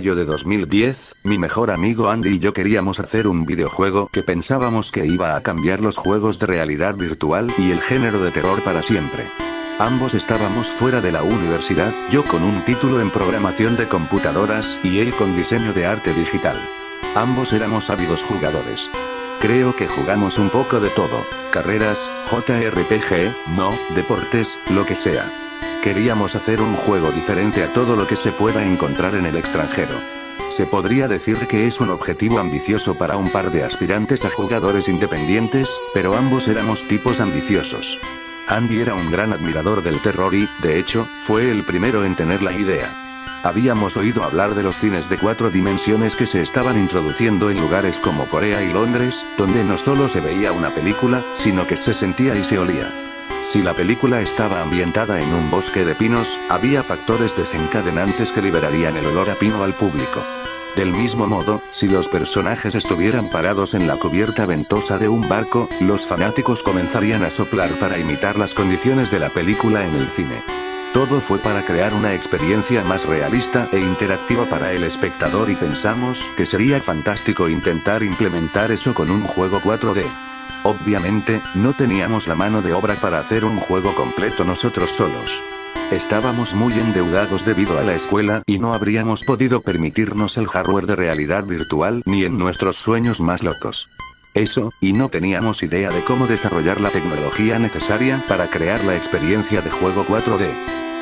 mayo de 2010, mi mejor amigo Andy y yo queríamos hacer un videojuego que pensábamos que iba a cambiar los juegos de realidad virtual y el género de terror para siempre. Ambos estábamos fuera de la universidad, yo con un título en programación de computadoras, y él con diseño de arte digital. Ambos éramos ávidos jugadores. Creo que jugamos un poco de todo, carreras, JRPG, no, deportes, lo que sea. Queríamos hacer un juego diferente a todo lo que se pueda encontrar en el extranjero. Se podría decir que es un objetivo ambicioso para un par de aspirantes a jugadores independientes, pero ambos éramos tipos ambiciosos. Andy era un gran admirador del terror y, de hecho, fue el primero en tener la idea. Habíamos oído hablar de los cines de 4 dimensiones que se estaban introduciendo en lugares como Corea y Londres, donde no solo se veía una película, sino que se sentía y se olía. Si la película estaba ambientada en un bosque de pinos, había factores desencadenantes que liberarían el olor a pino al público. Del mismo modo, si los personajes estuvieran parados en la cubierta ventosa de un barco, los fanáticos comenzarían a soplar para imitar las condiciones de la película en el cine. Todo fue para crear una experiencia más realista e interactiva para el espectador y pensamos que sería fantástico intentar implementar eso con un juego 4D. Obviamente, no teníamos la mano de obra para hacer un juego completo nosotros solos. Estábamos muy endeudados debido a la escuela y no habríamos podido permitirnos el hardware de realidad virtual ni en nuestros sueños más locos. Eso, y no teníamos idea de cómo desarrollar la tecnología necesaria para crear la experiencia de juego 4D.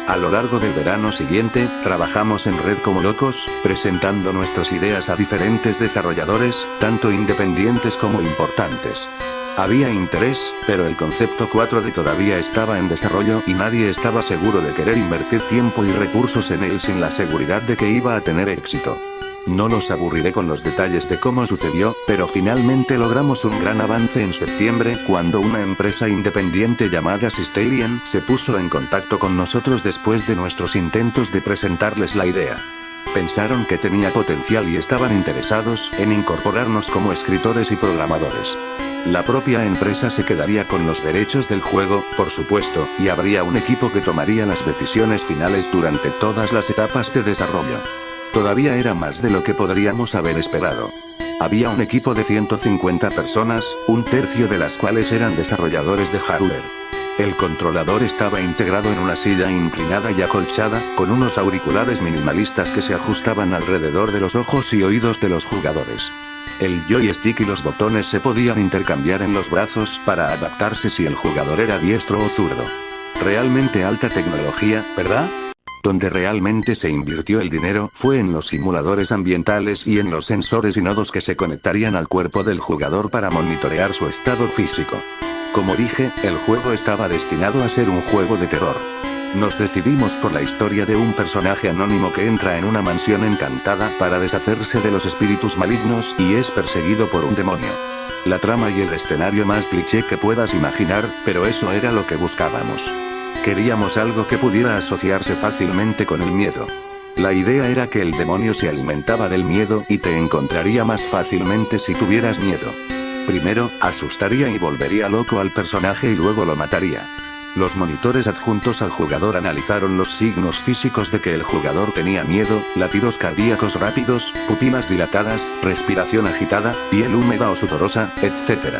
A lo largo del verano siguiente, trabajamos en red como locos, presentando nuestras ideas a diferentes desarrolladores, tanto independientes como importantes. Había interés, pero el concepto 4D todavía estaba en desarrollo y nadie estaba seguro de querer invertir tiempo y recursos en él sin la seguridad de que iba a tener éxito. No los aburriré con los detalles de cómo sucedió, pero finalmente logramos un gran avance en septiembre cuando una empresa independiente llamada Systalien se puso en contacto con nosotros después de nuestros intentos de presentarles la idea. Pensaron que tenía potencial y estaban interesados en incorporarnos como escritores y programadores. La propia empresa se quedaría con los derechos del juego, por supuesto, y habría un equipo que tomaría las decisiones finales durante todas las etapas de desarrollo. Todavía era más de lo que podríamos haber esperado. Había un equipo de 150 personas, un tercio de las cuales eran desarrolladores de hardware. El controlador estaba integrado en una silla inclinada y acolchada, con unos auriculares minimalistas que se ajustaban alrededor de los ojos y oídos de los jugadores. El joystick y los botones se podían intercambiar en los brazos para adaptarse si el jugador era diestro o zurdo. Realmente alta tecnología, ¿verdad? Donde realmente se invirtió el dinero fue en los simuladores ambientales y en los sensores y nodos que se conectarían al cuerpo del jugador para monitorear su estado físico. Como dije, el juego estaba destinado a ser un juego de terror. Nos decidimos por la historia de un personaje anónimo que entra en una mansión encantada para deshacerse de los espíritus malignos y es perseguido por un demonio. La trama y el escenario más cliché que puedas imaginar, pero eso era lo que buscábamos. Queríamos algo que pudiera asociarse fácilmente con el miedo. La idea era que el demonio se alimentaba del miedo y te encontraría más fácilmente si tuvieras miedo. Primero, asustaría y volvería loco al personaje y luego lo mataría. Los monitores adjuntos al jugador analizaron los signos físicos de que el jugador tenía miedo, latidos cardíacos rápidos, pupilas dilatadas, respiración agitada, piel húmeda o sudorosa, etc.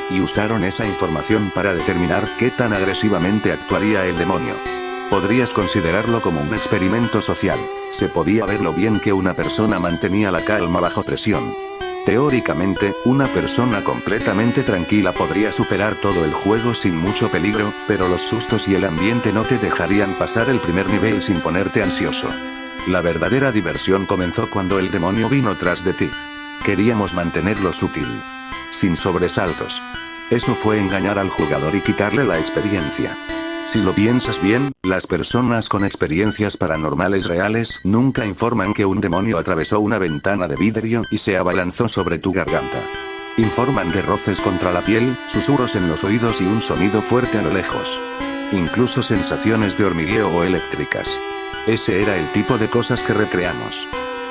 Y usaron esa información para determinar qué tan agresivamente actuaría el demonio. Podrías considerarlo como un experimento social. Se podía ver lo bien que una persona mantenía la calma bajo presión. Teóricamente, una persona completamente tranquila podría superar todo el juego sin mucho peligro, pero los sustos y el ambiente no te dejarían pasar el primer nivel sin ponerte ansioso. La verdadera diversión comenzó cuando el demonio vino tras de ti. Queríamos mantenerlo sutil, sin sobresaltos. Eso fue engañar al jugador y quitarle la experiencia. Si lo piensas bien, las personas con experiencias paranormales reales nunca informan que un demonio atravesó una ventana de vidrio y se abalanzó sobre tu garganta. Informan de roces contra la piel, susurros en los oídos y un sonido fuerte a lo lejos. Incluso sensaciones de hormigueo o eléctricas. Ese era el tipo de cosas que recreamos.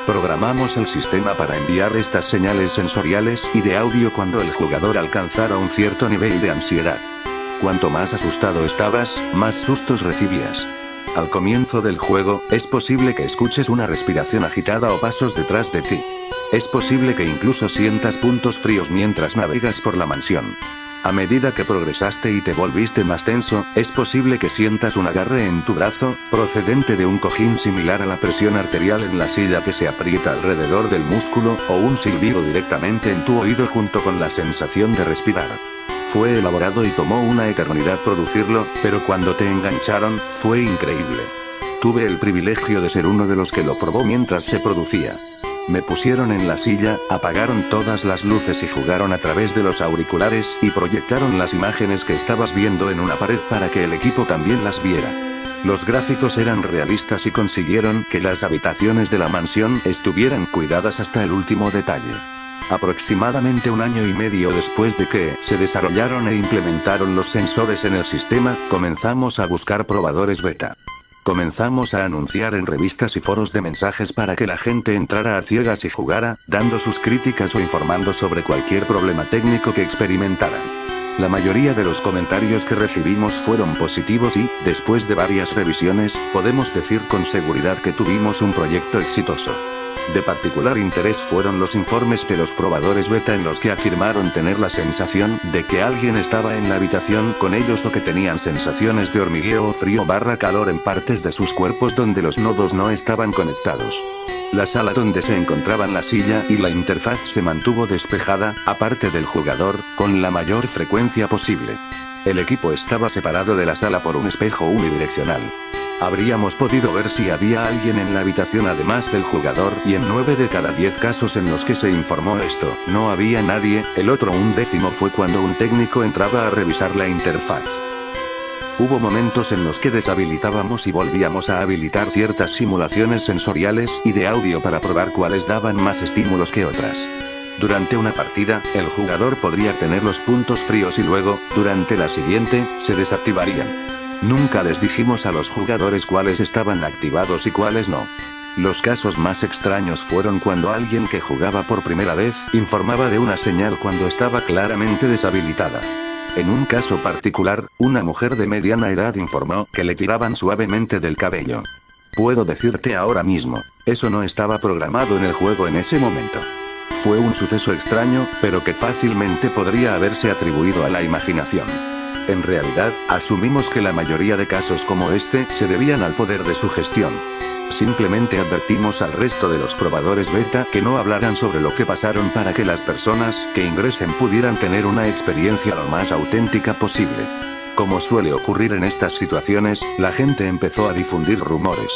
Programamos el sistema para enviar estas señales sensoriales y de audio cuando el jugador alcanzara un cierto nivel de ansiedad. Cuanto más asustado estabas, más sustos recibías. Al comienzo del juego, es posible que escuches una respiración agitada o pasos detrás de ti. Es posible que incluso sientas puntos fríos mientras navegas por la mansión. A medida que progresaste y te volviste más tenso, es posible que sientas un agarre en tu brazo, procedente de un cojín similar a la presión arterial en la silla que se aprieta alrededor del músculo, o un silbido directamente en tu oído junto con la sensación de respirar. Fue elaborado y tomó una eternidad producirlo, pero cuando te engancharon, fue increíble. Tuve el privilegio de ser uno de los que lo probó mientras se producía. Me pusieron en la silla, apagaron todas las luces y jugaron a través de los auriculares, y proyectaron las imágenes que estabas viendo en una pared para que el equipo también las viera. Los gráficos eran realistas y consiguieron que las habitaciones de la mansión estuvieran cuidadas hasta el último detalle. Aproximadamente un año y medio después de que se desarrollaron e implementaron los sensores en el sistema, comenzamos a buscar probadores beta. Comenzamos a anunciar en revistas y foros de mensajes para que la gente entrara a ciegas y jugara, dando sus críticas o informando sobre cualquier problema técnico que experimentaran. La mayoría de los comentarios que recibimos fueron positivos y, después de varias revisiones, podemos decir con seguridad que tuvimos un proyecto exitoso. De particular interés fueron los informes de los probadores beta en los que afirmaron tener la sensación de que alguien estaba en la habitación con ellos o que tenían sensaciones de hormigueo o frío/calor en partes de sus cuerpos donde los nodos no estaban conectados. La sala donde se encontraban la silla y la interfaz se mantuvo despejada, aparte del jugador, con la mayor frecuencia posible. El equipo estaba separado de la sala por un espejo unidireccional. Habríamos podido ver si había alguien en la habitación además del jugador, y en 9 de cada 10 casos en los que se informó esto, no había nadie. El otro 1/10 fue cuando un técnico entraba a revisar la interfaz. Hubo momentos en los que deshabilitábamos y volvíamos a habilitar ciertas simulaciones sensoriales y de audio para probar cuáles daban más estímulos que otras. Durante una partida, el jugador podría tener los puntos fríos y luego, durante la siguiente, se desactivarían. Nunca les dijimos a los jugadores cuáles estaban activados y cuáles no. Los casos más extraños fueron cuando alguien que jugaba por primera vez informaba de una señal cuando estaba claramente deshabilitada. En un caso particular, una mujer de mediana edad informó que le tiraban suavemente del cabello. Puedo decirte ahora mismo, eso no estaba programado en el juego en ese momento. Fue un suceso extraño, pero que fácilmente podría haberse atribuido a la imaginación. En realidad, asumimos que la mayoría de casos como este se debían al poder de sugestión. Simplemente advertimos al resto de los probadores beta que no hablaran sobre lo que pasaron para que las personas que ingresen pudieran tener una experiencia lo más auténtica posible. Como suele ocurrir en estas situaciones, la gente empezó a difundir rumores.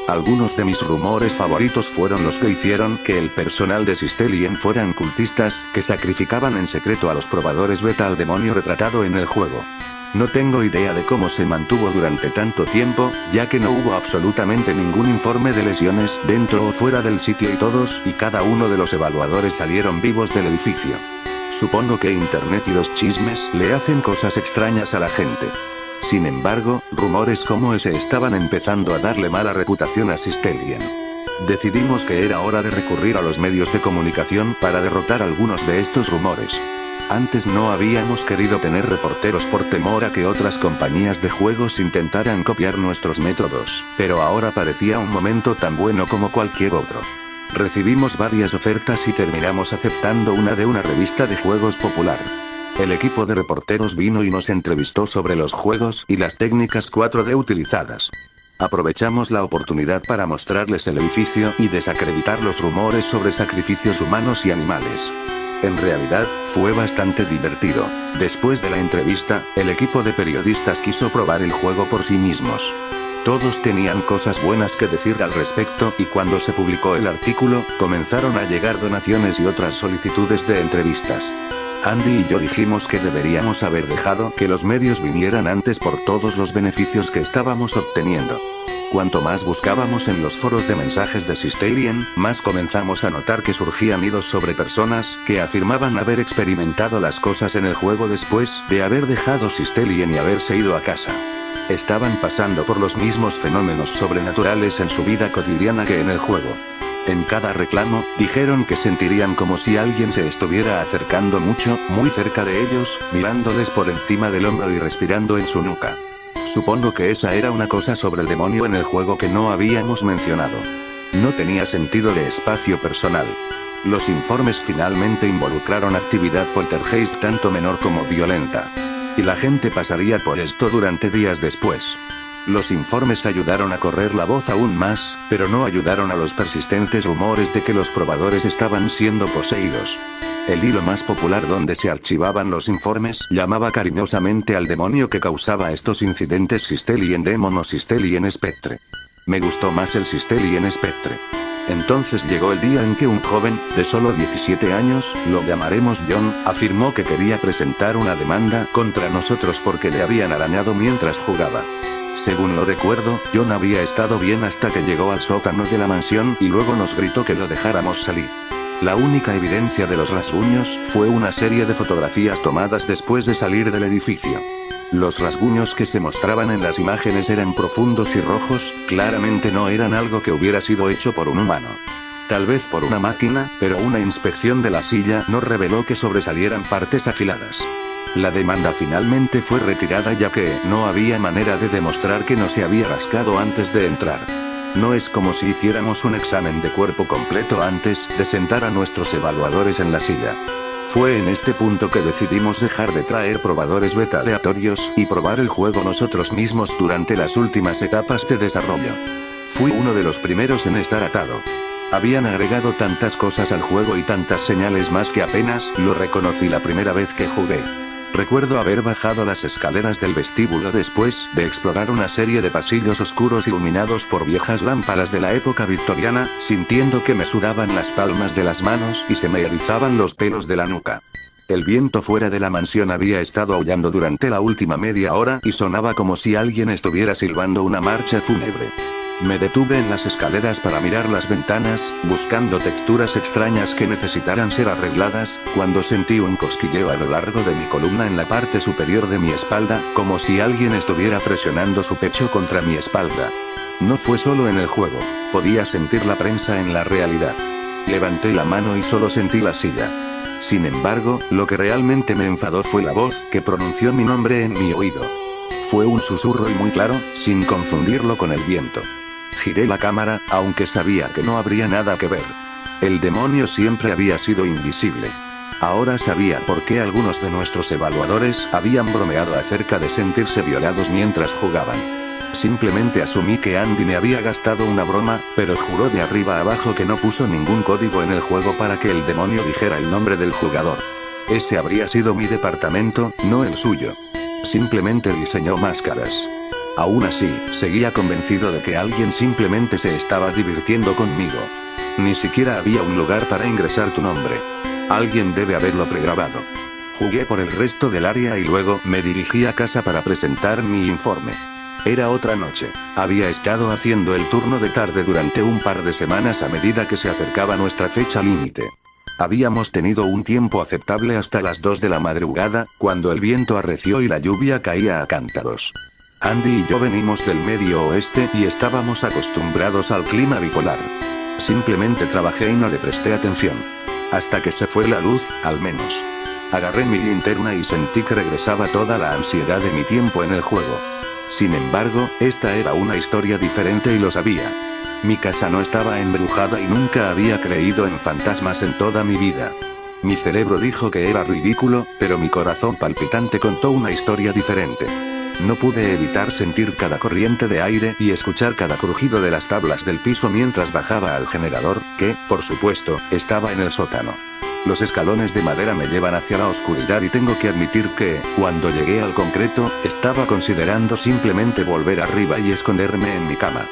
Algunos de mis rumores favoritos fueron los que hicieron que el personal de Systelien fueran cultistas que sacrificaban en secreto a los probadores beta al demonio retratado en el juego. No tengo idea de cómo se mantuvo durante tanto tiempo, ya que no hubo absolutamente ningún informe de lesiones dentro o fuera del sitio y todos y cada uno de los evaluadores salieron vivos del edificio. Supongo que Internet y los chismes le hacen cosas extrañas a la gente. Sin embargo, rumores como ese estaban empezando a darle mala reputación a Systelien. Decidimos que era hora de recurrir a los medios de comunicación para derrotar algunos de estos rumores. Antes no habíamos querido tener reporteros por temor a que otras compañías de juegos intentaran copiar nuestros métodos, pero ahora parecía un momento tan bueno como cualquier otro. Recibimos varias ofertas y terminamos aceptando una de una revista de juegos popular. El equipo de reporteros vino y nos entrevistó sobre los juegos y las técnicas 4D utilizadas. Aprovechamos la oportunidad para mostrarles el edificio y desacreditar los rumores sobre sacrificios humanos y animales. En realidad, fue bastante divertido. Después de la entrevista, el equipo de periodistas quiso probar el juego por sí mismos. Todos tenían cosas buenas que decir al respecto y cuando se publicó el artículo, comenzaron a llegar donaciones y otras solicitudes de entrevistas. Andy y yo dijimos que deberíamos haber dejado que los medios vinieran antes por todos los beneficios que estábamos obteniendo. Cuanto más buscábamos en los foros de mensajes de Systelien, más comenzamos a notar que surgían hilos sobre personas que afirmaban haber experimentado las cosas en el juego después de haber dejado Systelien y haberse ido a casa. Estaban pasando por los mismos fenómenos sobrenaturales en su vida cotidiana que en el juego. En cada reclamo, dijeron que sentirían como si alguien se estuviera acercando mucho, muy cerca de ellos, mirándoles por encima del hombro y respirando en su nuca. Supongo que esa era una cosa sobre el demonio en el juego que no habíamos mencionado. No tenía sentido de espacio personal. Los informes finalmente involucraron actividad poltergeist tanto menor como violenta. Y la gente pasaría por esto durante días después. Los informes ayudaron a correr la voz aún más, pero no ayudaron a los persistentes rumores de que los probadores estaban siendo poseídos. El hilo más popular donde se archivaban los informes llamaba cariñosamente al demonio que causaba estos incidentes Sistelien Demon o Sistelien Spectre. Me gustó más el Sistelien Spectre. Entonces llegó el día en que un joven, de solo 17 años, lo llamaremos John, afirmó que quería presentar una demanda contra nosotros porque le habían arañado mientras jugaba. Según lo recuerdo, John había estado bien hasta que llegó al sótano de la mansión y luego nos gritó que lo dejáramos salir. La única evidencia de los rasguños fue una serie de fotografías tomadas después de salir del edificio. Los rasguños que se mostraban en las imágenes eran profundos y rojos, claramente no eran algo que hubiera sido hecho por un humano. Tal vez por una máquina, pero una inspección de la silla no reveló que sobresalieran partes afiladas. La demanda finalmente fue retirada ya que no había manera de demostrar que no se había rascado antes de entrar. No es como si hiciéramos un examen de cuerpo completo antes de sentar a nuestros evaluadores en la silla. Fue en este punto que decidimos dejar de traer probadores beta aleatorios y probar el juego nosotros mismos durante las últimas etapas de desarrollo. Fui uno de los primeros en estar atado. Habían agregado tantas cosas al juego y tantas señales más que apenas lo reconocí la primera vez que jugué. Recuerdo haber bajado las escaleras del vestíbulo después de explorar una serie de pasillos oscuros iluminados por viejas lámparas de la época victoriana, sintiendo que me sudaban las palmas de las manos y se me erizaban los pelos de la nuca. El viento fuera de la mansión había estado aullando durante la última media hora y sonaba como si alguien estuviera silbando una marcha fúnebre. Me detuve en las escaleras para mirar las ventanas, buscando texturas extrañas que necesitaran ser arregladas, cuando sentí un cosquilleo a lo largo de mi columna en la parte superior de mi espalda, como si alguien estuviera presionando su pecho contra mi espalda. No fue solo en el juego, podía sentir la prensa en la realidad. Levanté la mano y solo sentí la silla. Sin embargo, lo que realmente me enfadó fue la voz que pronunció mi nombre en mi oído. Fue un susurro y muy claro, sin confundirlo con el viento. Giré la cámara, aunque sabía que no habría nada que ver. El demonio siempre había sido invisible. Ahora sabía por qué algunos de nuestros evaluadores habían bromeado acerca de sentirse violados mientras jugaban. Simplemente asumí que Andy me había gastado una broma, pero juró de arriba abajo que no puso ningún código en el juego para que el demonio dijera el nombre del jugador. Ese habría sido mi departamento, no el suyo. Simplemente diseñó máscaras. Aún así, seguía convencido de que alguien simplemente se estaba divirtiendo conmigo. Ni siquiera había un lugar para ingresar tu nombre. Alguien debe haberlo pregrabado. Jugué por el resto del área y luego me dirigí a casa para presentar mi informe. Era otra noche. Había estado haciendo el turno de tarde durante un par de semanas a medida que se acercaba nuestra fecha límite. Habíamos tenido un tiempo aceptable hasta las 2 de la madrugada, cuando el viento arreció y la lluvia caía a cántaros. Andy y yo venimos del medio oeste y estábamos acostumbrados al clima bipolar. Simplemente trabajé y no le presté atención. Hasta que se fue la luz, al menos. Agarré mi linterna y sentí que regresaba toda la ansiedad de mi tiempo en el juego. Sin embargo, esta era una historia diferente y lo sabía. Mi casa no estaba embrujada y nunca había creído en fantasmas en toda mi vida. Mi cerebro dijo que era ridículo, pero mi corazón palpitante contó una historia diferente. No pude evitar sentir cada corriente de aire y escuchar cada crujido de las tablas del piso mientras bajaba al generador, que, por supuesto, estaba en el sótano. Los escalones de madera me llevan hacia la oscuridad y tengo que admitir que, cuando llegué al concreto, estaba considerando simplemente volver arriba y esconderme en mi cama.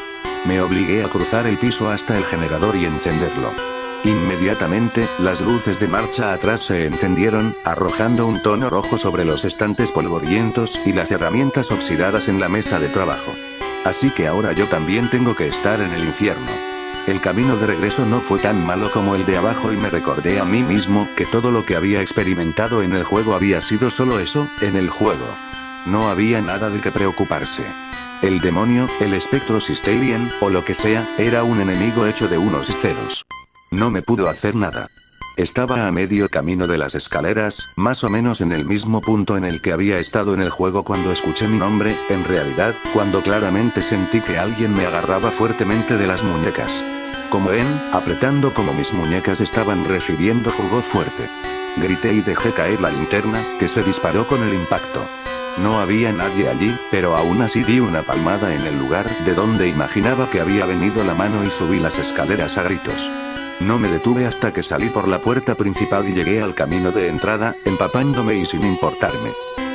Me obligué a cruzar el piso hasta el generador y encenderlo. Inmediatamente, las luces de marcha atrás se encendieron, arrojando un tono rojo sobre los estantes polvorientos y las herramientas oxidadas en la mesa de trabajo. Así que ahora yo también tengo que estar en el infierno. El camino de regreso no fue tan malo como el de abajo y me recordé a mí mismo que todo lo que había experimentado en el juego había sido solo eso, en el juego. No había nada de qué preocuparse. El demonio, el espectro Sistelien, o lo que sea, era un enemigo hecho de unos y ceros. No me pudo hacer nada. Estaba a medio camino de las escaleras, más o menos en el mismo punto en el que había estado en el juego cuando escuché mi nombre, en realidad, cuando claramente sentí que alguien me agarraba fuertemente de las muñecas. Como apretando como mis muñecas estaban recibiendo jugo fuerte. Grité y dejé caer la linterna, que se disparó con el impacto. No había nadie allí, pero aún así di una palmada en el lugar de donde imaginaba que había venido la mano y subí las escaleras a gritos. No me detuve hasta que salí por la puerta principal y llegué al camino de entrada, empapándome y sin importarme.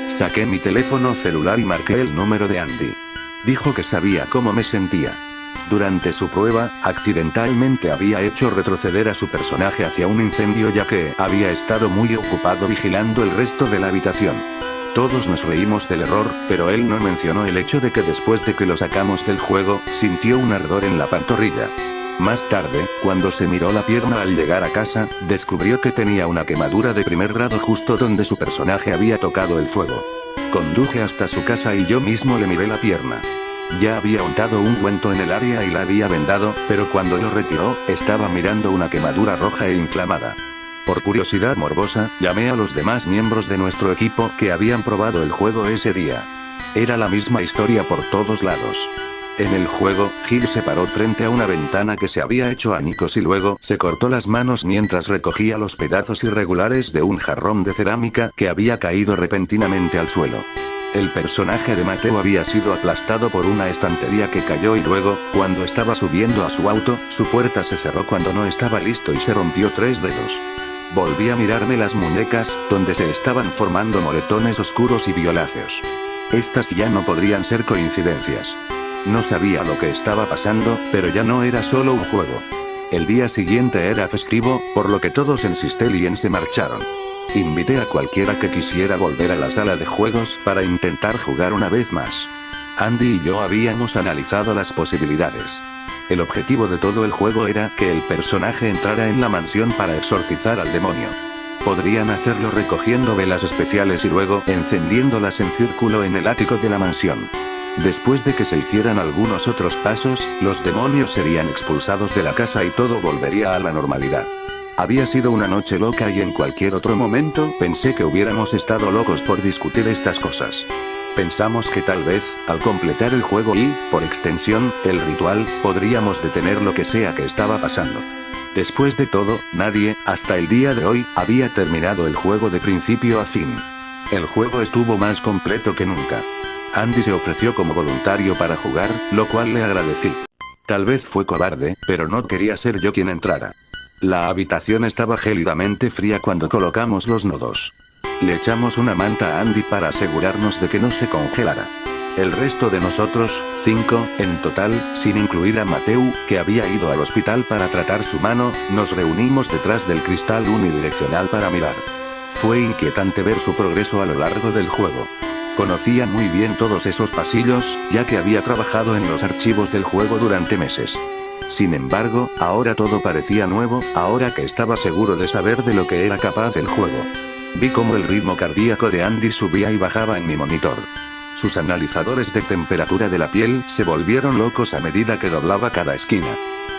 Saqué mi teléfono celular y marqué el número de Andy. Dijo que sabía cómo me sentía. Durante su prueba, accidentalmente había hecho retroceder a su personaje hacia un incendio ya que había estado muy ocupado vigilando el resto de la habitación. Todos nos reímos del error, pero él no mencionó el hecho de que después de que lo sacamos del juego, sintió un ardor en la pantorrilla. Más tarde, cuando se miró la pierna al llegar a casa, descubrió que tenía una quemadura de primer grado justo donde su personaje había tocado el fuego. Conduje hasta su casa y yo mismo le miré la pierna. Ya había untado un ungüento en el área y la había vendado, pero cuando lo retiró, estaba mirando una quemadura roja e inflamada. Por curiosidad morbosa, llamé a los demás miembros de nuestro equipo que habían probado el juego ese día. Era la misma historia por todos lados. En el juego, Gil se paró frente a una ventana que se había hecho añicos y luego se cortó las manos mientras recogía los pedazos irregulares de un jarrón de cerámica que había caído repentinamente al suelo. El personaje de Mateo había sido aplastado por una estantería que cayó y luego, cuando estaba subiendo a su auto, su puerta se cerró cuando no estaba listo y se rompió 3 dedos. Volví a mirarme las muñecas, donde se estaban formando moretones oscuros y violáceos. Estas ya no podrían ser coincidencias. No sabía lo que estaba pasando, pero ya no era solo un juego. El día siguiente era festivo, por lo que todos en Sistelien se marcharon. Invité a cualquiera que quisiera volver a la sala de juegos para intentar jugar una vez más. Andy y yo habíamos analizado las posibilidades. El objetivo de todo el juego era que el personaje entrara en la mansión para exorcizar al demonio. Podrían hacerlo recogiendo velas especiales y luego encendiéndolas en círculo en el ático de la mansión. Después de que se hicieran algunos otros pasos, los demonios serían expulsados de la casa y todo volvería a la normalidad. Había sido una noche loca y en cualquier otro momento pensé que hubiéramos estado locos por discutir estas cosas. Pensamos que tal vez, al completar el juego y, por extensión, el ritual, podríamos detener lo que sea que estaba pasando. Después de todo, nadie, hasta el día de hoy, había terminado el juego de principio a fin. El juego estuvo más completo que nunca. Andy se ofreció como voluntario para jugar, lo cual le agradecí. Tal vez fue cobarde, pero no quería ser yo quien entrara. La habitación estaba gélidamente fría cuando colocamos los nodos. Le echamos una manta a Andy para asegurarnos de que no se congelara. El resto de nosotros, 5, en total, sin incluir a Mateu, que había ido al hospital para tratar su mano, nos reunimos detrás del cristal unidireccional para mirar. Fue inquietante ver su progreso a lo largo del juego. Conocía muy bien todos esos pasillos, ya que había trabajado en los archivos del juego durante meses. Sin embargo, ahora todo parecía nuevo, ahora que estaba seguro de saber de lo que era capaz el juego. Vi cómo el ritmo cardíaco de Andy subía y bajaba en mi monitor. Sus analizadores de temperatura de la piel se volvieron locos a medida que doblaba cada esquina.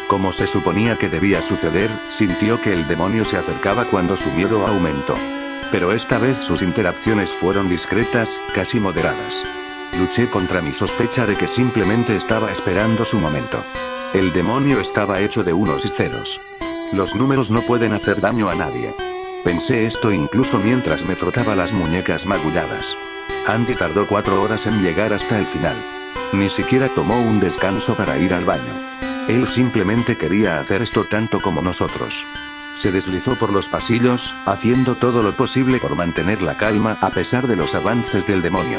Como se suponía que debía suceder, sintió que el demonio se acercaba cuando su miedo aumentó. Pero esta vez sus interacciones fueron discretas, casi moderadas. Luché contra mi sospecha de que simplemente estaba esperando su momento. El demonio estaba hecho de unos y ceros. Los números no pueden hacer daño a nadie. Pensé esto incluso mientras me frotaba las muñecas magulladas. Andy tardó 4 horas en llegar hasta el final. Ni siquiera tomó un descanso para ir al baño. Él simplemente quería hacer esto tanto como nosotros. Se deslizó por los pasillos, haciendo todo lo posible por mantener la calma a pesar de los avances del demonio.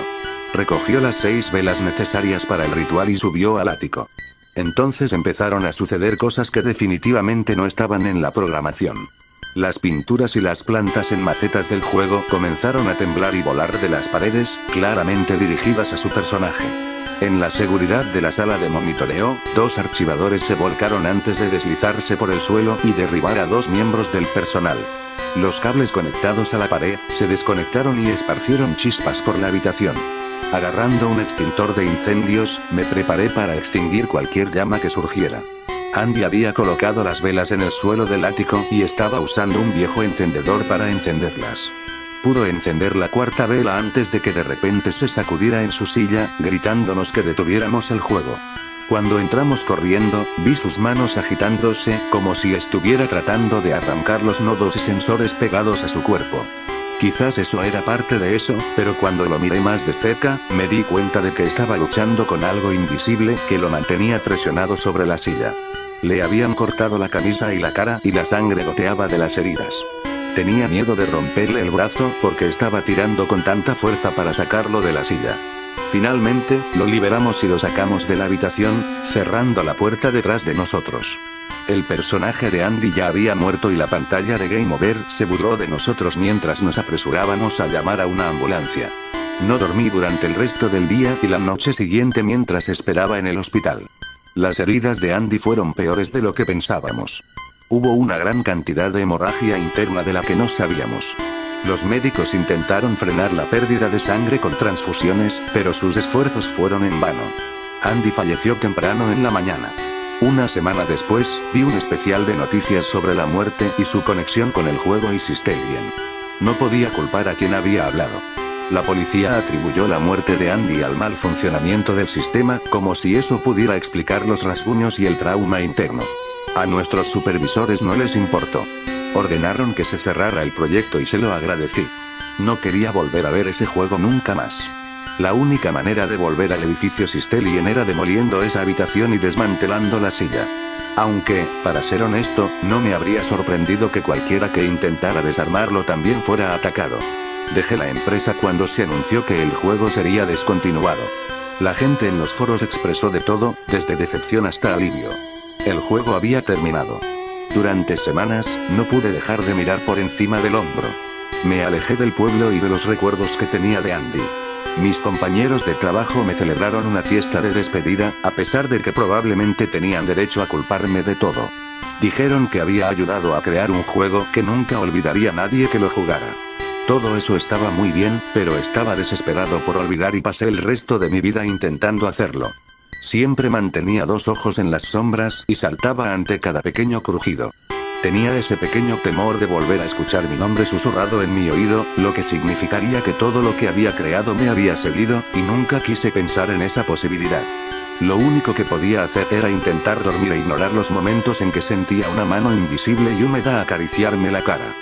Recogió las 6 velas necesarias para el ritual y subió al ático. Entonces empezaron a suceder cosas que definitivamente no estaban en la programación. Las pinturas y las plantas en macetas del juego comenzaron a temblar y volar de las paredes, claramente dirigidas a su personaje. En la seguridad de la sala de monitoreo, 2 archivadores se volcaron antes de deslizarse por el suelo y derribar a 2 miembros del personal. Los cables conectados a la pared se desconectaron y esparcieron chispas por la habitación. Agarrando un extintor de incendios, me preparé para extinguir cualquier llama que surgiera. Andy había colocado las velas en el suelo del ático y estaba usando un viejo encendedor para encenderlas. Pudo encender la cuarta vela antes de que de repente se sacudiera en su silla, gritándonos que detuviéramos el juego. Cuando entramos corriendo, vi sus manos agitándose, como si estuviera tratando de arrancar los nodos y sensores pegados a su cuerpo. Quizás eso era parte de eso, pero cuando lo miré más de cerca, me di cuenta de que estaba luchando con algo invisible que lo mantenía presionado sobre la silla. Le habían cortado la camisa y la cara y la sangre goteaba de las heridas. Tenía miedo de romperle el brazo porque estaba tirando con tanta fuerza para sacarlo de la silla. Finalmente, lo liberamos y lo sacamos de la habitación, cerrando la puerta detrás de nosotros. El personaje de Andy ya había muerto y la pantalla de Game Over se burló de nosotros mientras nos apresurábamos a llamar a una ambulancia. No dormí durante el resto del día y la noche siguiente mientras esperaba en el hospital. Las heridas de Andy fueron peores de lo que pensábamos. Hubo una gran cantidad de hemorragia interna de la que no sabíamos. Los médicos intentaron frenar la pérdida de sangre con transfusiones, pero sus esfuerzos fueron en vano. Andy falleció temprano en la mañana. Una semana después, vi un especial de noticias sobre la muerte y su conexión con el juego Ice Stallion. No podía culpar a quien había hablado. La policía atribuyó la muerte de Andy al mal funcionamiento del sistema, como si eso pudiera explicar los rasguños y el trauma interno. A nuestros supervisores no les importó. Ordenaron que se cerrara el proyecto y se lo agradecí. No quería volver a ver ese juego nunca más. La única manera de volver al edificio Sistelian era demoliendo esa habitación y desmantelando la silla. Aunque, para ser honesto, no me habría sorprendido que cualquiera que intentara desarmarlo también fuera atacado. Dejé la empresa cuando se anunció que el juego sería descontinuado. La gente en los foros expresó de todo, desde decepción hasta alivio. El juego había terminado. Durante semanas, no pude dejar de mirar por encima del hombro. Me alejé del pueblo y de los recuerdos que tenía de Andy. Mis compañeros de trabajo me celebraron una fiesta de despedida, a pesar de que probablemente tenían derecho a culparme de todo. Dijeron que había ayudado a crear un juego que nunca olvidaría nadie que lo jugara. Todo eso estaba muy bien, pero estaba desesperado por olvidar y pasé el resto de mi vida intentando hacerlo. Siempre mantenía dos ojos en las sombras y saltaba ante cada pequeño crujido. Tenía ese pequeño temor de volver a escuchar mi nombre susurrado en mi oído, lo que significaría que todo lo que había creado me había seguido, y nunca quise pensar en esa posibilidad. Lo único que podía hacer era intentar dormir e ignorar los momentos en que sentía una mano invisible y húmeda acariciarme la cara.